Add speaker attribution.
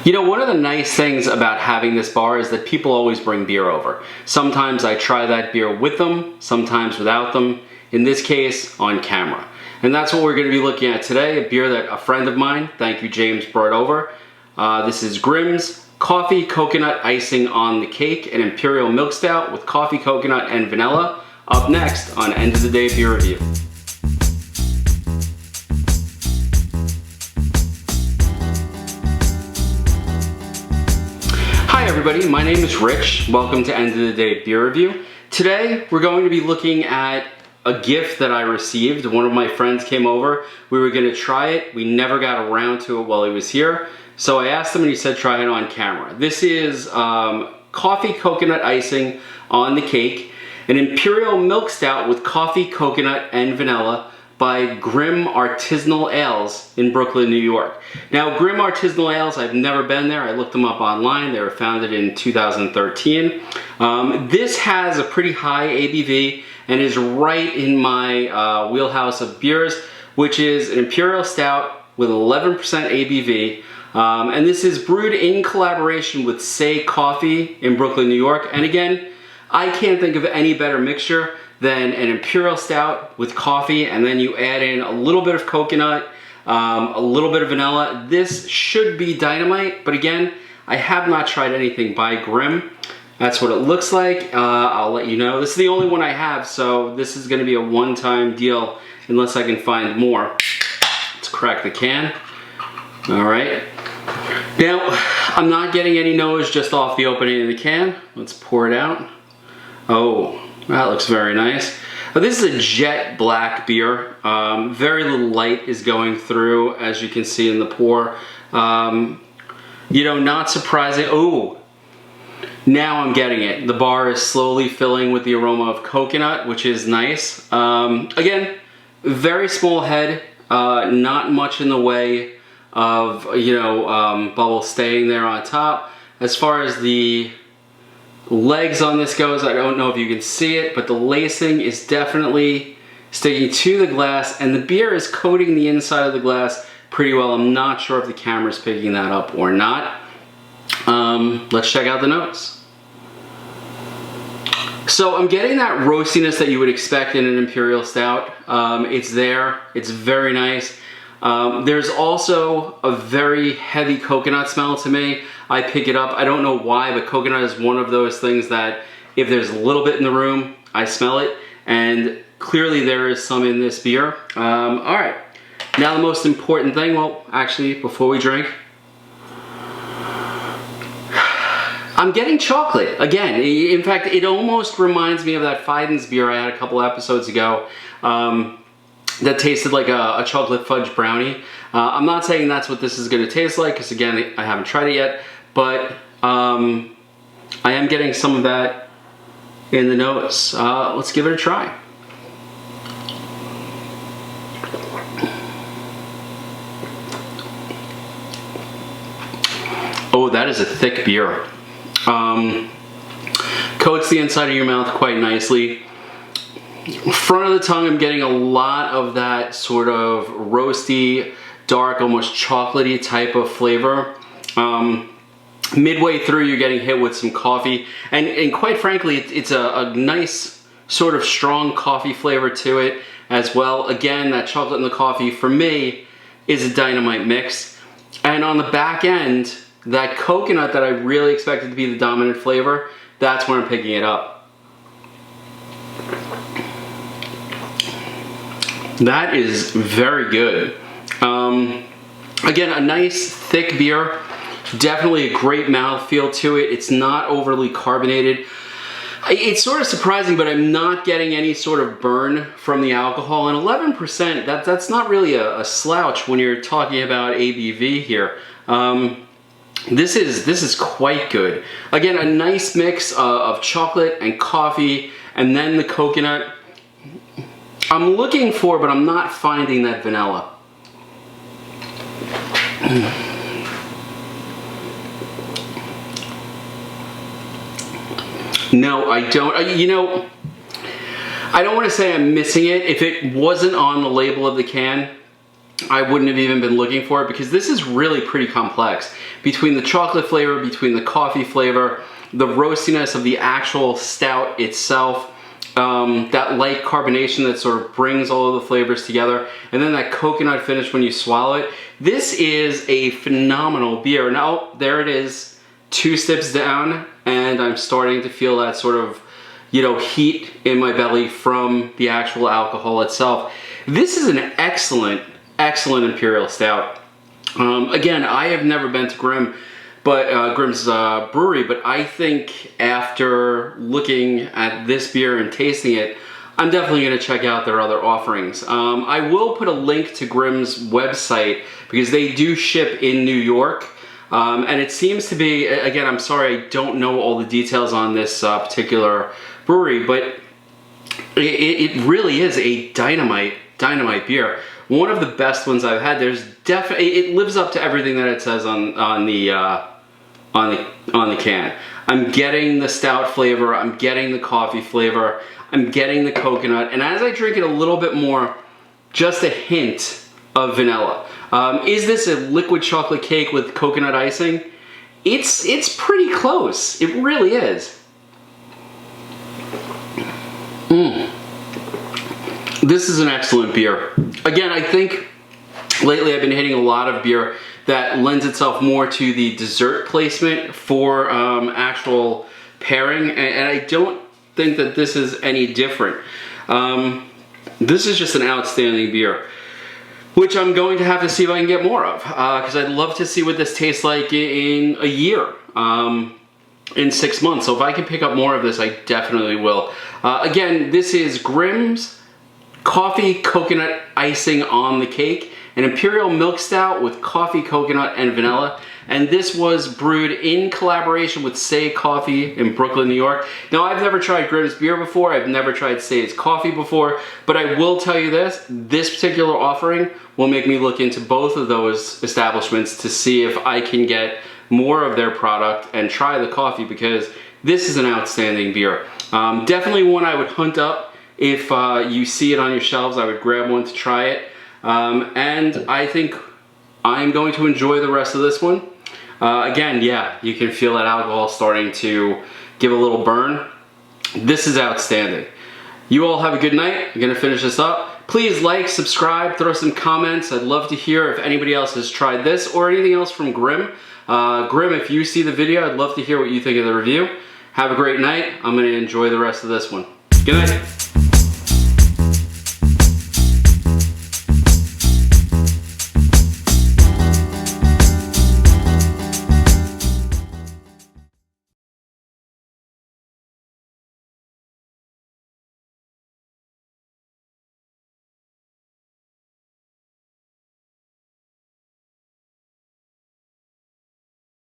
Speaker 1: You know, one of the nice things about having this bar is that people always bring beer over. Sometimes I try that beer with them, sometimes without them. In this case, on camera. And that's what we're going to be looking at today, a beer that a friend of mine, thank you James, brought over. This is Grimm's Coffee Coconut Icing on the Cake, an Imperial Milk Stout with coffee, coconut, and vanilla. Up next on End of the Day Beer Review. Hi everybody, my name is Rich. Welcome to End of the Day Beer Review. Today we're going to be looking at a gift that I received. One of my friends came over. We were going to try it. We never got around to it while he was here. So I asked him and he said try it on camera. This is Coffee Coconut Icing on the Cake, an Imperial Milk Stout with coffee, coconut, and vanilla by Grimm Artisanal Ales in Brooklyn, New York. Now, Grimm Artisanal Ales, I've never been there. I looked them up online. They were founded in 2013. This has a pretty high ABV and is right in my wheelhouse of beers, which is an Imperial Stout with 11% ABV. And this is brewed in collaboration with SEY Coffee in Brooklyn, New York. And again, I can't think of any better mixture than an Imperial Stout with coffee, and then you add in a little bit of coconut, a little bit of vanilla. This should be dynamite, but again, I have not tried anything by Grimm. That's what it looks like. I'll let you know. This is the only one I have, so this is gonna be a one-time deal unless I can find more. Let's crack the can. All right. Now, I'm not getting any nose just off the opening of the can. Let's pour it out. Oh, that looks very nice. This is a jet black beer. Very little light is going through, as you can see in the pour. You know, not surprising. Oh, now I'm getting it. The bar is slowly filling with the aroma of coconut, which is nice. Again, very small head, not much in the way of, you know, bubbles staying there on top. As far as the legs on this goes, I don't know if you can see it, but the lacing is definitely sticking to the glass, and the beer is coating the inside of the glass pretty well. I'm not sure if the camera's picking that up or not. Let's check out the notes. So I'm getting that roastiness that you would expect in an Imperial Stout. It's there, it's very nice. There's also a very heavy coconut smell to me. I pick it up. I don't know why, but coconut is one of those things that if there's a little bit in the room, I smell it. And clearly there is some in this beer. All right, now the most important thing, well, actually, before we drink, I'm getting chocolate again. In fact, it almost reminds me of that Fidens beer I had a couple episodes ago. That tasted like a chocolate fudge brownie. I'm not saying that's what this is gonna taste like, because again, I haven't tried it yet, but I am getting some of that in the nose. Let's give it a try. Oh, that is a thick beer. Coats the inside of your mouth quite nicely. Front of the tongue, I'm getting a lot of that sort of roasty, dark, almost chocolatey type of flavor. Midway through, you're getting hit with some coffee, and quite frankly, it's a nice sort of strong coffee flavor to it as well. Again, that chocolate and the coffee, for me, is a dynamite mix. And on the back end, that coconut that I really expected to be the dominant flavor, that's where I'm picking it up. That is very good. Again, a nice thick beer. Definitely a great mouthfeel to it. It's not overly carbonated. It's sort of surprising, but I'm not getting any sort of burn from the alcohol. And 11%, that's not really a slouch when you're talking about ABV here. This is quite good. Again, a nice mix of chocolate and coffee, and then the coconut. I'm looking for, but I'm not finding that vanilla. No, I don't. You know, I don't want to say I'm missing it. If it wasn't on the label of the can, I wouldn't have even been looking for it, because this is really pretty complex. Between the chocolate flavor, between the coffee flavor, the roastiness of the actual stout itself, that light carbonation that sort of brings all of the flavors together, and then that coconut finish when you swallow it. This is a phenomenal beer. Now, there it is, 2 sips down, and I'm starting to feel that sort of, you know, heat in my belly from the actual alcohol itself. This is an excellent, excellent Imperial Stout. Again, I have never been to Grimm, but Grimm's brewery, but I think after looking at this beer and tasting it, I'm definitely going to check out their other offerings. I will put a link to Grimm's website, because they do ship in New York, and it seems to be, again, I'm sorry, I don't know all the details on this particular brewery, but it really is a dynamite beer. One of the best ones I've had. There's definitely, it lives up to everything that it says on the can. I'm getting the stout flavor, I'm getting the coffee flavor, I'm getting the coconut, and as I drink it a little bit more, just a hint of vanilla. Is this a liquid chocolate cake with coconut icing? It's pretty close. It really is. This is an excellent beer. Again, I think lately I've been hitting a lot of beer that lends itself more to the dessert placement for actual pairing, and I don't think that this is any different. This is just an outstanding beer, which I'm going to have to see if I can get more of, because I'd love to see what this tastes like in a year, in 6 months. So if I can pick up more of this, I definitely will. Again, this is Grimm's Coffee Coconut Icing on the Cake, an Imperial Milk Stout with coffee, coconut, and vanilla. And this was brewed in collaboration with SEY Coffee in Brooklyn, New York. Now, I've never tried Grimm's beer before. I've never tried SEY's coffee before. But I will tell you this particular offering will make me look into both of those establishments to see if I can get more of their product and try the coffee, because this is an outstanding beer. Definitely one I would hunt up. If you see it on your shelves, I would grab one to try it. And I think I'm going to enjoy the rest of this one. Again, yeah, you can feel that alcohol starting to give a little burn. This is outstanding. You all have a good night. I'm going to finish this up. Please like, subscribe, throw some comments. I'd love to hear if anybody else has tried this or anything else from Grimm. Grimm, if you see the video, I'd love to hear what you think of the review. Have a great night. I'm going to enjoy the rest of this one. Good night.